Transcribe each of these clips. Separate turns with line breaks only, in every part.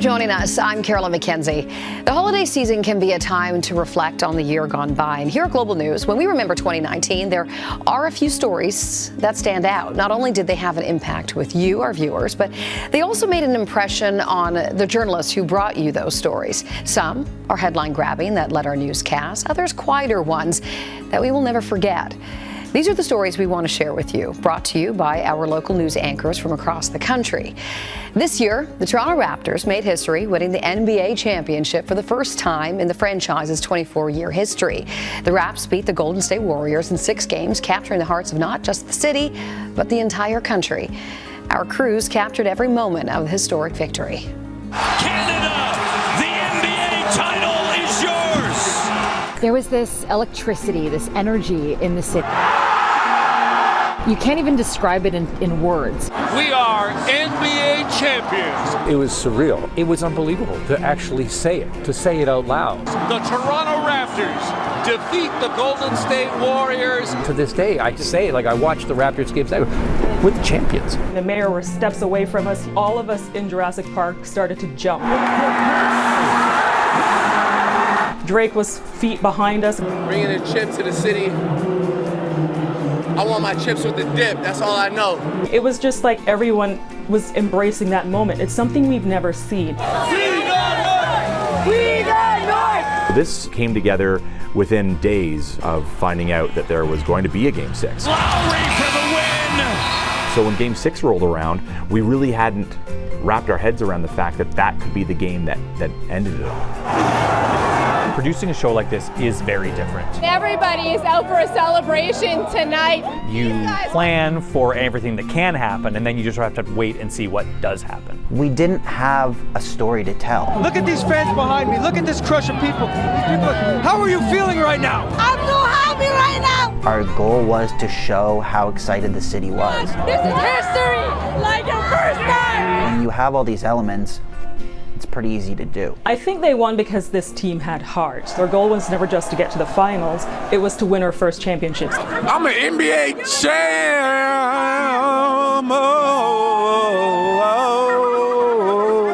joining us. I'm Carolyn McKenzie. The holiday season can be a time to reflect on the year gone by. And here at Global News, when we remember 2019, there are a few stories that stand out. Not only did they have an impact with you, our viewers, but they also made an impression on the journalists who brought you those stories. Some are headline-grabbing that led our newscast, others quieter ones that we will never forget. These are the stories we want to share with you, brought to you by our local news anchors from across the country. This year, the Toronto Raptors made history, winning the NBA championship for the first time in the franchise's 24-year history. The Raps beat the Golden State Warriors in 6 games, capturing the hearts of not just the city, but the entire country. Our crews captured every moment of the historic victory.
Canada, the NBA title is yours!
There was this electricity, this energy in the city. You can't even describe it in words.
We are NBA champions.
It was surreal. It was unbelievable to actually say it, to say it out loud.
The Toronto Raptors defeat the Golden State Warriors.
To this day, I say it like I watched the Raptors games. We're the champions.
The mayor was steps away from us. All of us in Jurassic Park started to jump. Drake was feet behind us.
Bringing a chip to the city. I want my chips with the dip, that's all I know.
It was just like everyone was embracing that moment. It's something we've never seen.
We got North! We got North!
This came together within days of finding out that there was going to be a Game 6.
Lowry for the win!
So when Game 6 rolled around, we really hadn't wrapped our heads around the fact that that could be the game that ended it all.
Producing a show like this is very different.
Everybody is out for a celebration tonight.
You plan for everything that can happen, and then you just have to wait and see what does happen.
We didn't have a story to tell.
Look at these fans behind me. Look at this crush of people. How are you feeling right now?
I'm so happy right now.
Our goal was to show how excited the city was.
This is history, like your first time.
When you have all these elements, it's pretty easy to do.
I think they won because this team had heart. Their goal was never just to get to the finals, it was to win our first championships.
I'm an NBA champ.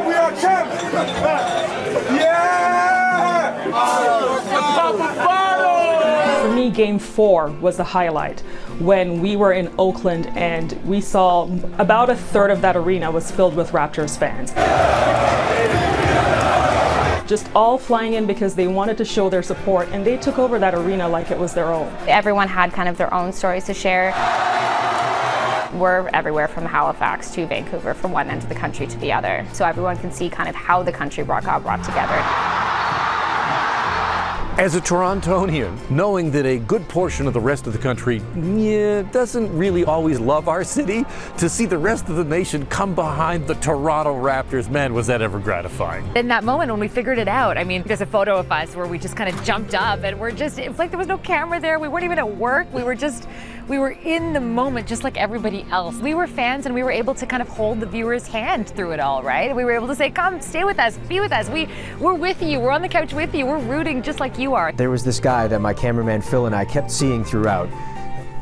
We are champions. Yeah.
For me, Game 4 was the highlight. When we were in Oakland and we saw about a third of that arena was filled with Raptors fans. Just all flying in because they wanted to show their support, and they took over that arena like it was their own.
Everyone had kind of their own stories to share. We're everywhere from Halifax to Vancouver, from one end of the country to the other. So everyone can see kind of how the country got brought together.
As a Torontonian, knowing that a good portion of the rest of the country doesn't really always love our city, to see the rest of the nation come behind the Toronto Raptors, man, was that ever gratifying.
In that moment when we figured it out, I mean, there's a photo of us where we just kind of jumped up and it's like there was no camera there. We weren't even at work. We were in the moment just like everybody else. We were fans and we were able to kind of hold the viewer's hand through it all, right? We were able to say, come, stay with us, be with us. We're with you. We're on the couch with you. We're rooting just like you are.
There was this guy that my cameraman Phil and I kept seeing throughout.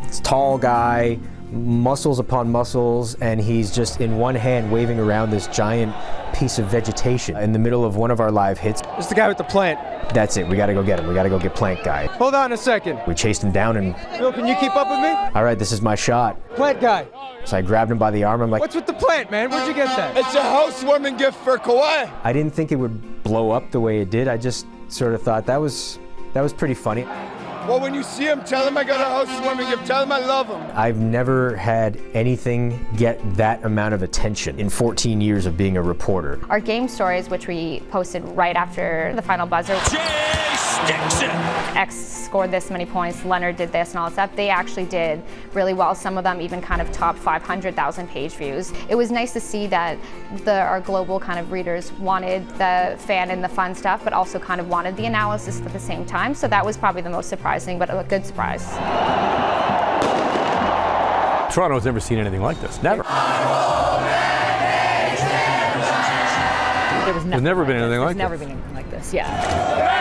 It's a tall guy, muscles upon muscles, and he's just in one hand waving around this giant piece of vegetation in the middle of one of our live hits.
It's the guy with the plant.
That's it, we gotta go get him. We gotta go get Plant Guy.
Hold on a second.
We chased him down and...
Phil, can you keep up with me?
All right, this is my shot.
Plant Guy.
So I grabbed him by the arm. I'm like,
what's with the plant, man? Where'd you get that?
It's a housewarming gift for Kawhi.
I didn't think it would blow up the way it did. I just sort of thought that was pretty funny.
Well, when you see him, tell him I got a housewarming gift. Tell him I love him.
I've never had anything get that amount of attention in 14 years of being a reporter.
Our game stories, which we posted right after the final buzzer. X scored this many points, Leonard did this and all that stuff. They actually did really well. Some of them even kind of top 500,000 page views. It was nice to see that our global kind of readers wanted the fan and the fun stuff, but also kind of wanted the analysis at the same time. So that was probably the most surprising, but a good surprise.
Toronto's never seen anything like this. Never.
There's
never been anything like this.
There's never been anything like this, yeah.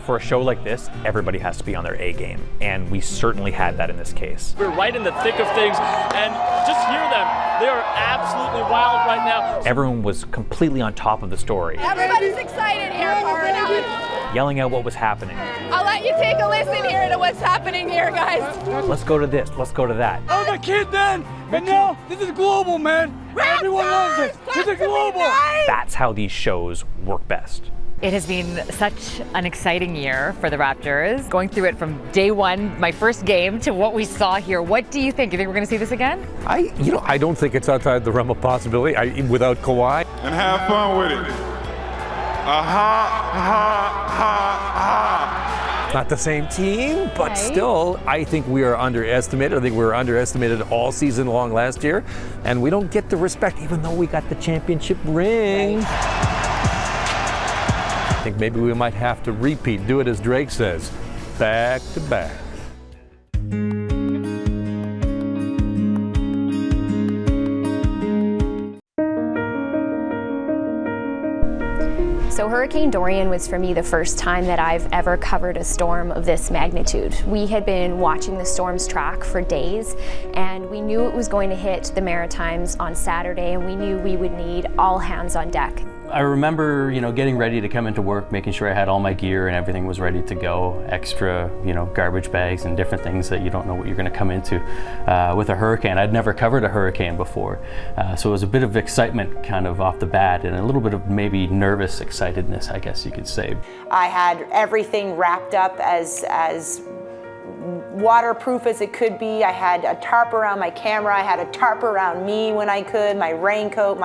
for a show like this, everybody has to be on their A game, and we certainly had that in this case.
We're right in the thick of things, and just hear them. They are absolutely wild right now.
Everyone was completely on top of the story.
Everybody's excited here for it.
Yelling out what was happening.
I'll let you take a listen here to what's happening here, guys.
Let's go to this, let's go to that.
I was a kid then, but now this is global, man. Everyone loves it. This is global.
That's how these shows work best.
It has been such an exciting year for the Raptors. Going through it from day one, my first game, to what we saw here. What do you think? You think we're going to see this again?
I don't think it's outside the realm of possibility without Kawhi.
And have fun with it.
Not the same team, but still, I think we are underestimated. I think we were underestimated all season long last year, and we don't get the respect, even though we got the championship ring. I think maybe we might have to repeat, do it as Drake says, back to back.
So Hurricane Dorian was for me the first time that I've ever covered a storm of this magnitude. We had been watching the storm's track for days, and we knew it was going to hit the Maritimes on Saturday, and we knew we would need all hands on deck.
I remember, getting ready to come into work, making sure I had all my gear and everything was ready to go, extra, garbage bags and different things that you don't know what you're going to come into with a hurricane. I'd never covered a hurricane before, so it was a bit of excitement kind of off the bat and a little bit of maybe nervous excitedness, I guess you could say.
I had everything wrapped up as waterproof as it could be. I had a tarp around my camera, I had a tarp around me when I could, my raincoat,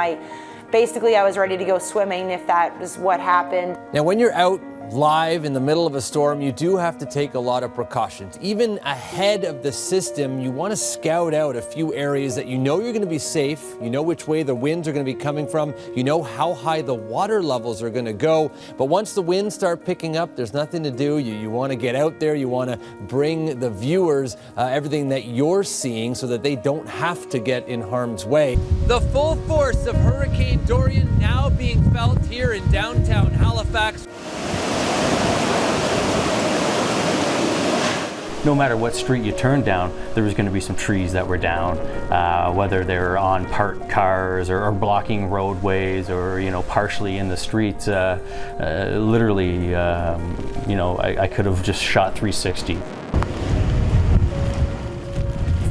basically I was ready to go swimming if that was what happened.
Now when you're out live in the middle of a storm, you do have to take a lot of precautions. Even ahead of the system, you want to scout out a few areas that you know you're going to be safe, you know which way the winds are going to be coming from, you know how high the water levels are going to go. But once the winds start picking up, there's nothing to do. You want to get out there, you want to bring the viewers everything that you're seeing so that they don't have to get in harm's way.
The full force of Hurricane Dorian now being felt here in downtown Halifax.
No matter what street you turned down, there was going to be some trees that were down, whether they were on parked cars or blocking roadways or, partially in the streets. Literally, I could have just shot 360.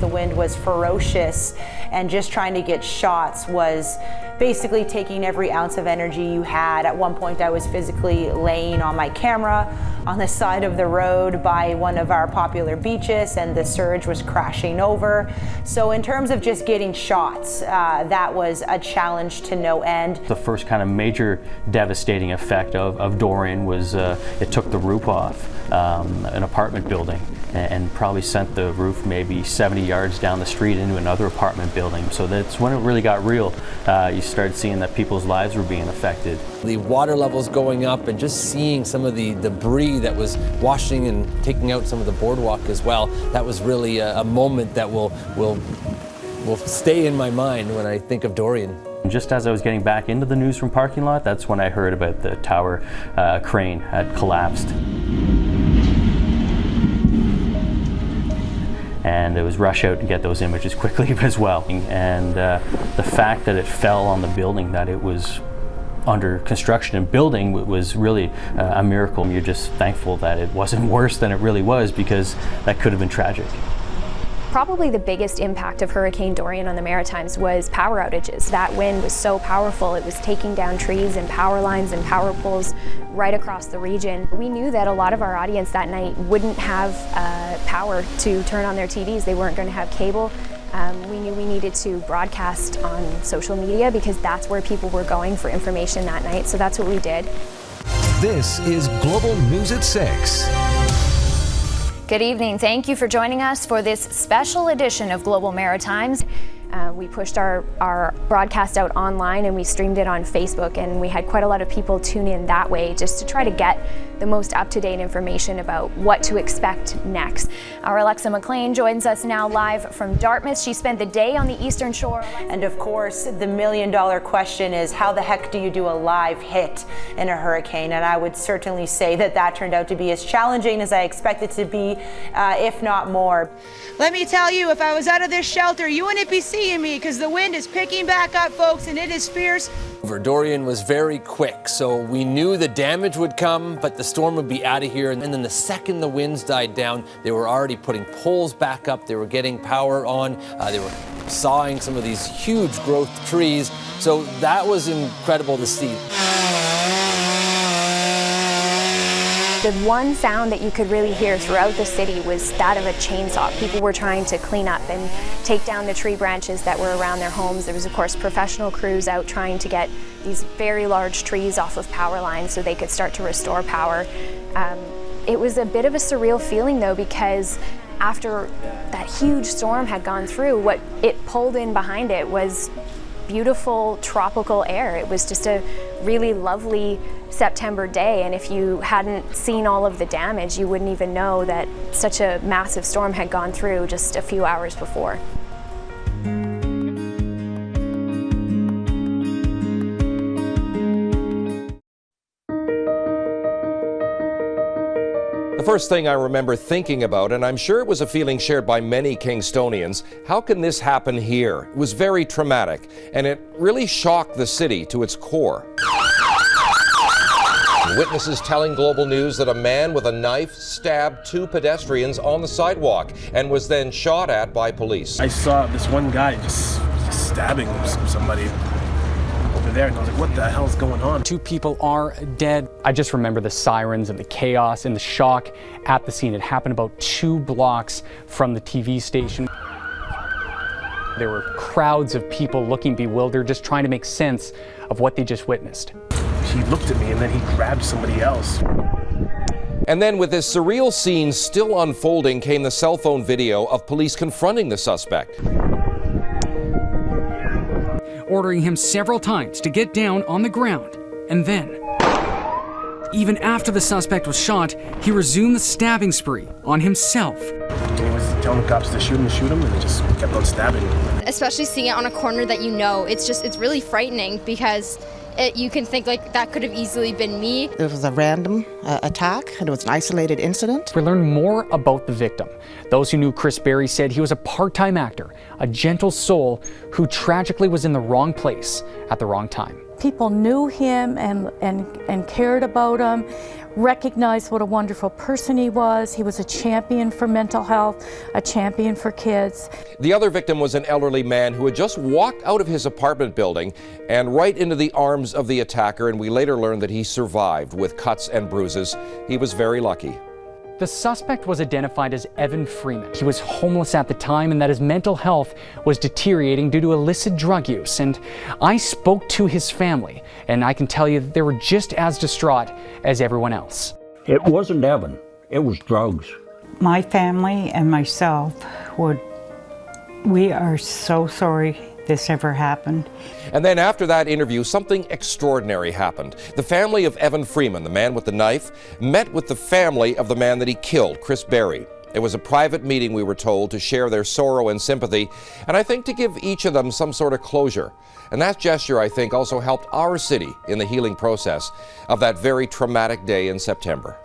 The wind was ferocious, and just trying to get shots was basically taking every ounce of energy you had. At one point I was physically laying on my camera on the side of the road by one of our popular beaches, and the surge was crashing over. So in terms of just getting shots, that was a challenge to no end.
The first kind of major devastating effect of Dorian was it took the roof off an apartment building and probably sent the roof maybe 70 yards down the street into another apartment building. So that's when it really got real. You started seeing that people's lives were being affected.
The water levels going up and just seeing some of the debris that was washing and taking out some of the boardwalk as well, that was really a moment that will stay in my mind when I think of Dorian.
Just as I was getting back into the newsroom parking lot, that's when I heard about the tower crane had collapsed. And it was rush out to get those images quickly as well. And the fact that it fell on the building that it was under construction and building was really a miracle. You're just thankful that it wasn't worse than it really was, because that could have been tragic.
Probably the biggest impact of Hurricane Dorian on the Maritimes was power outages. That wind was so powerful, it was taking down trees and power lines and power poles right across the region. We knew that a lot of our audience that night wouldn't have power to turn on their TVs. They weren't going to have cable. We knew we needed to broadcast on social media because that's where people were going for information that night, so that's what we did.
This is Global News at 6.
Good evening. Thank you for joining us for this special edition of Global Maritimes. We pushed our broadcast out online and we streamed it on Facebook, and we had quite a lot of people tune in that way just to try to get
the most up-to-date information about what to expect next. Our Alexa McLean joins us now live from Dartmouth. She spent the day on the Eastern Shore.
And of course, the million-dollar question is, how the heck do you do a live hit in a hurricane? And I would certainly say that that turned out to be as challenging as I expected to be, if not more.
Let me tell you, if I was out of this shelter, you wouldn't be seeing me because the wind is picking back up, folks, and it is fierce.
Dorian was very quick, so we knew the damage would come, but the storm would be out of here. And then the second the winds died down, they were already putting poles back up. They were getting power on. They were sawing some of these huge growth trees. So that was incredible to see.
The one sound that you could really hear throughout the city was that of a chainsaw. People were trying to clean up and take down the tree branches that were around their homes. There was, of course, professional crews out trying to get these very large trees off of power lines so they could start to restore power. It was a bit of a surreal feeling, though, because after that huge storm had gone through, what it pulled in behind it was beautiful tropical air. It was just a really lovely September day, and if you hadn't seen all of the damage, you wouldn't even know that such a massive storm had gone through just a few hours before.
The first thing I remember thinking about, and I'm sure it was a feeling shared by many Kingstonians, how can this happen here? It was very traumatic, and it really shocked the city to its core. Witnesses telling Global News that a man with a knife stabbed two pedestrians on the sidewalk and was then shot at by police.
I saw this one guy just stabbing somebody over there, and I was like, what the hell is going on?
Two people are dead. I just remember the sirens and the chaos and the shock at the scene. It happened about 2 blocks from the TV station. There were crowds of people looking bewildered, just trying to make sense of what they just witnessed.
He looked at me and then he grabbed somebody else.
And then with this surreal scene still unfolding came the cell phone video of police confronting the suspect.
Ordering him several times to get down on the ground. And then, even after the suspect was shot, he resumed the stabbing spree on himself.
He was telling the cops to shoot him, and they just kept on stabbing him.
Especially seeing it on a corner that you know, it's really frightening because you can think like that could have easily been me.
It was a random attack, and it was an isolated incident.
We learned more about the victim. Those who knew Chris Berry said he was a part-time actor, a gentle soul who tragically was in the wrong place at the wrong time.
People knew him and cared about him, recognized what a wonderful person he was. He was a champion for mental health, a champion for kids.
The other victim was an elderly man who had just walked out of his apartment building and right into the arms of the attacker, and we later learned that he survived with cuts and bruises. He was very lucky.
The suspect was identified as Evan Freeman. He was homeless at the time and that his mental health was deteriorating due to illicit drug use. And I spoke to his family, and I can tell you that they were just as distraught as everyone else.
It wasn't Evan, it was drugs.
My family and myself we are so sorry this ever happened.
And then after that interview, something extraordinary happened. The family of Evan Freeman, the man with the knife, met with the family of the man that he killed, Chris Berry. It was a private meeting, we were told, to share their sorrow and sympathy, and I think to give each of them some sort of closure. And that gesture, I think, also helped our city in the healing process of that very traumatic day in September.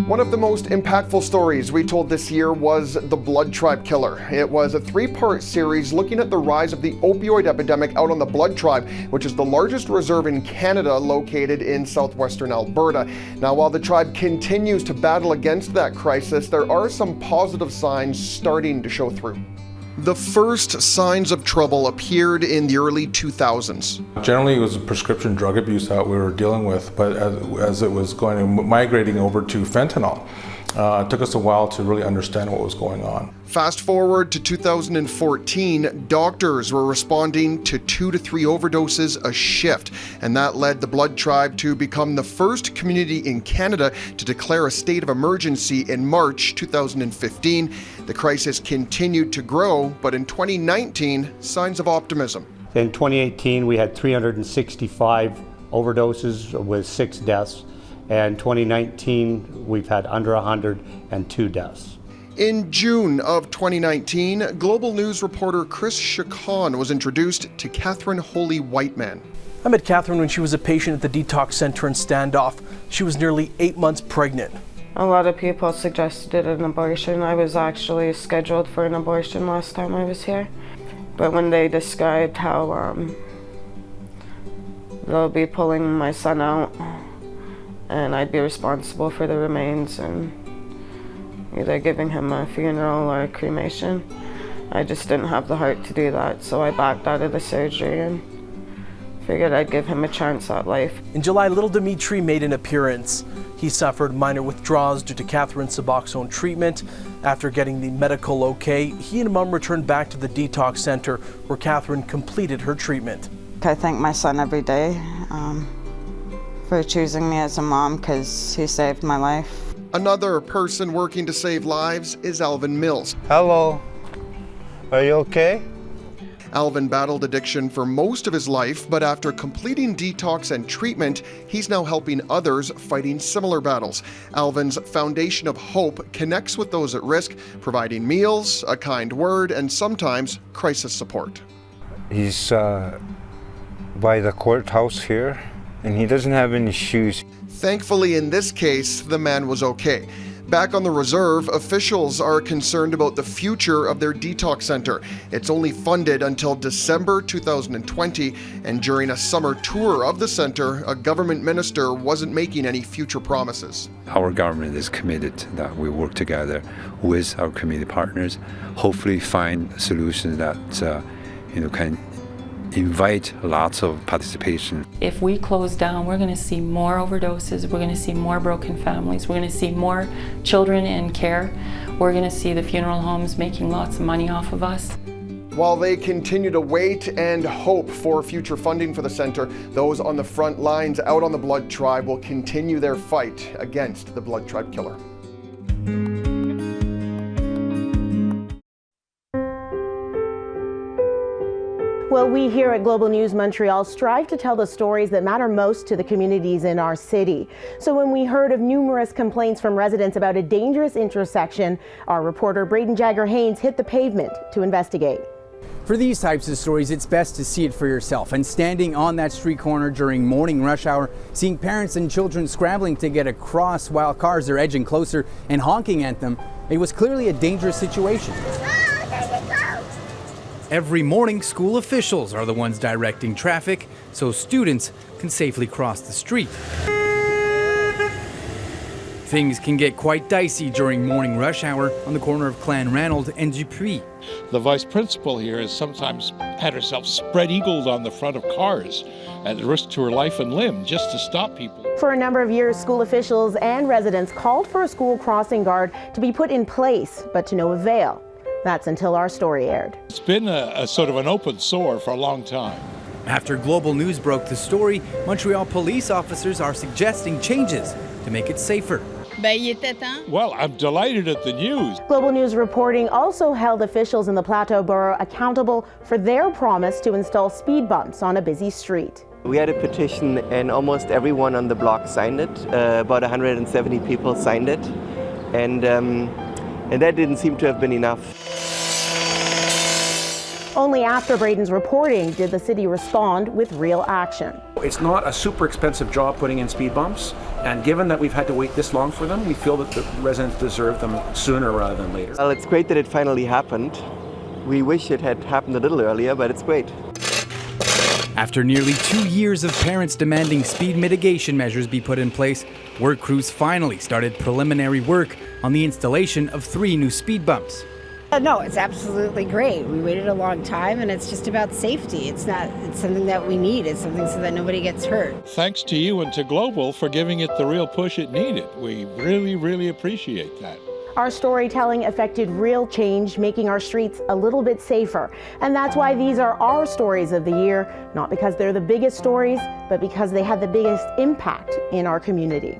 One of the most impactful stories we told this year was the Blood Tribe Killer. It was a 3-part series looking at the rise of the opioid epidemic out on the Blood Tribe, which is the largest reserve in Canada located in Southwestern Alberta. Now, while the tribe continues to battle against that crisis, there are some positive signs starting to show through. The first signs of trouble appeared in the early 2000s.
Generally, it was prescription drug abuse that we were dealing with, but as it was migrating over to fentanyl, it took us a while to really understand what was going on.
Fast forward to 2014, doctors were responding to 2 to 3 overdoses a shift, and that led the Blood Tribe to become the first community in Canada to declare a state of emergency in March 2015. The crisis continued to grow, but in 2019, signs of optimism.
In 2018, we had 365
overdoses with 6 deaths. And 2019, we've had under 102 deaths.
In June of 2019, Global News reporter Chris Chacon was introduced to Catherine Holy Whiteman.
I met Catherine when she was a patient at the detox center in Standoff. She was nearly 8 months pregnant.
A lot of people suggested an abortion. I was actually scheduled for an abortion last time I was here. But when they described how they'll be pulling my son out and I'd be responsible for the remains and either giving him a funeral or a cremation, I just didn't have the heart to do that. So I backed out of the surgery and figured I'd give him a chance at life.
In July, little Dimitri made an appearance. He suffered minor withdrawals due to Catherine's Suboxone treatment. After getting the medical okay, he and Mom returned back to the detox center where Catherine completed her treatment.
I thank my son every day for choosing me as a mom because he saved my life.
Another person working to save lives is Alvin Mills.
Hello, are you okay?
Alvin battled addiction for most of his life, but after completing detox and treatment, he's now helping others fighting similar battles. Alvin's foundation of hope connects with those at risk, providing meals, a kind word, and sometimes crisis support.
He's by the courthouse here, and he doesn't have any shoes.
Thankfully, in this case, the man was okay. Back on the reserve, officials are concerned about the future of their detox center. It's only funded until December 2020, and during a summer tour of the center, a government minister wasn't making any future promises.
Our government is committed that we work together with our community partners, hopefully find solutions that can invite lots of participation.
If we close down, we're going to see more overdoses, we're going to see more broken families, we're going to see more children in care, we're going to see the funeral homes making lots of money off of us.
While they continue to wait and hope for future funding for the center, those on the front lines out on the Blood Tribe will continue their fight against the Blood Tribe killer.
Well, we here at Global News Montreal strive to tell the stories that matter most to the communities in our city. So when we heard of numerous complaints from residents about a dangerous intersection, our reporter Braden Jagger Haynes hit the pavement to investigate.
For these types of stories, it's best to see it for yourself. And standing on that street corner during morning rush hour, seeing parents and children scrambling to get across while cars are edging closer and honking at them, it was clearly a dangerous situation.
Every morning, school officials are the ones directing traffic so students can safely cross the street. Things can get quite dicey during morning rush hour on the corner of Clan-Ranald and Dupuis.
The vice principal here has sometimes had herself spread-eagled on the front of cars at the risk to her life and limb just to stop people.
For a number of years, school officials and residents called for a school crossing guard to be put in place, but to no avail. That's until our story aired.
It's been a sort of an open sore for a long time.
After Global News broke the story, Montreal police officers are suggesting changes to make it safer.
Well, I'm delighted at the news.
Global News reporting also held officials in the Plateau Borough accountable for their promise to install speed bumps on a busy street.
We had a petition and almost everyone on the block signed it. About 170 people signed it. And that didn't seem to have been enough.
Only after Braden's reporting did the city respond with real action.
It's not a super expensive job putting in speed bumps, and given that we've had to wait this long for them, we feel that the residents deserve them sooner rather than later.
Well, it's great that it finally happened. We wish it had happened a little earlier, but it's great.
After nearly 2 years of parents demanding speed mitigation measures be put in place, work crews finally started preliminary work on the installation of 3 new speed bumps.
No, it's absolutely great. We waited a long time, and it's just about safety. It's something that we need. It's something so that nobody gets hurt.
Thanks to you and to Global for giving it the real push it needed. We really, really appreciate that.
Our storytelling affected real change, making our streets a little bit safer. And that's why these are our stories of the year, not because they're the biggest stories, but because they had the biggest impact in our community.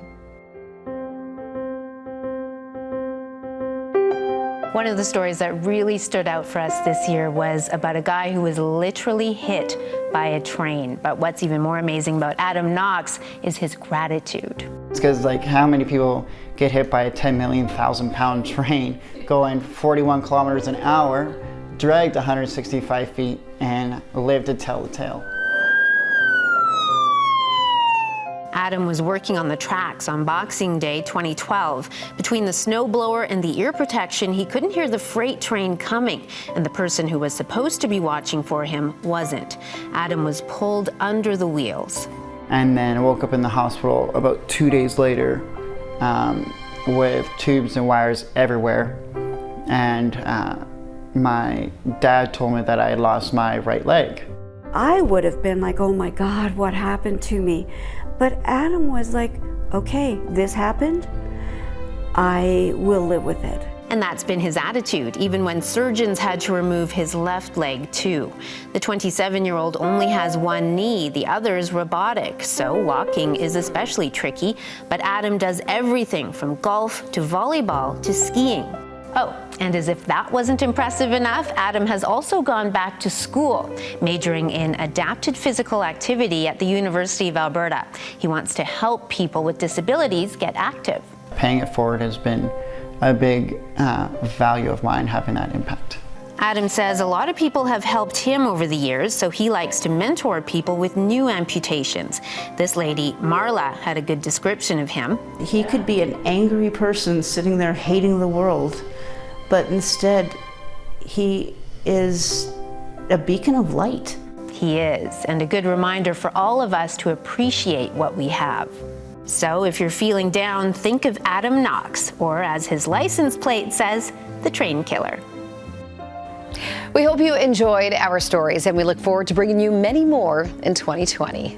One of the stories that really stood out for us this year was about a guy who was literally hit by a train. But what's even more amazing about Adam Knox is his gratitude.
It's because, like, how many people get hit by a 10 million pound train going 41 kilometers an hour, dragged 165 feet, and lived to tell the tale.
Adam was working on the tracks on Boxing Day 2012. Between the snowblower and the ear protection, he couldn't hear the freight train coming, and the person who was supposed to be watching for him wasn't. Adam was pulled under the wheels.
And then I woke up in the hospital about 2 days later with tubes and wires everywhere. And my dad told me that I had lost my right leg.
I would have been like, oh my God, what happened to me? But Adam was like, okay, this happened, I will live with it.
And that's been his attitude, even when surgeons had to remove his left leg too. The 27-year-old only has one knee, the other is robotic, so walking is especially tricky. But Adam does everything from golf to volleyball to skiing. Oh, and as if that wasn't impressive enough, Adam has also gone back to school, majoring in adapted physical activity at the University of Alberta. He wants to help people with disabilities get active.
Paying it forward has been a big value of mine, having that impact.
Adam says a lot of people have helped him over the years, so he likes to mentor people with new amputations. This lady, Marla, had a good description of him.
He could be an angry person sitting there hating the world, but instead he is a beacon of light.
He is, and a good reminder for all of us to appreciate what we have. So if you're feeling down, think of Adam Knox, or as his license plate says, the train killer.
We hope you enjoyed our stories, and we look forward to bringing you many more in 2020.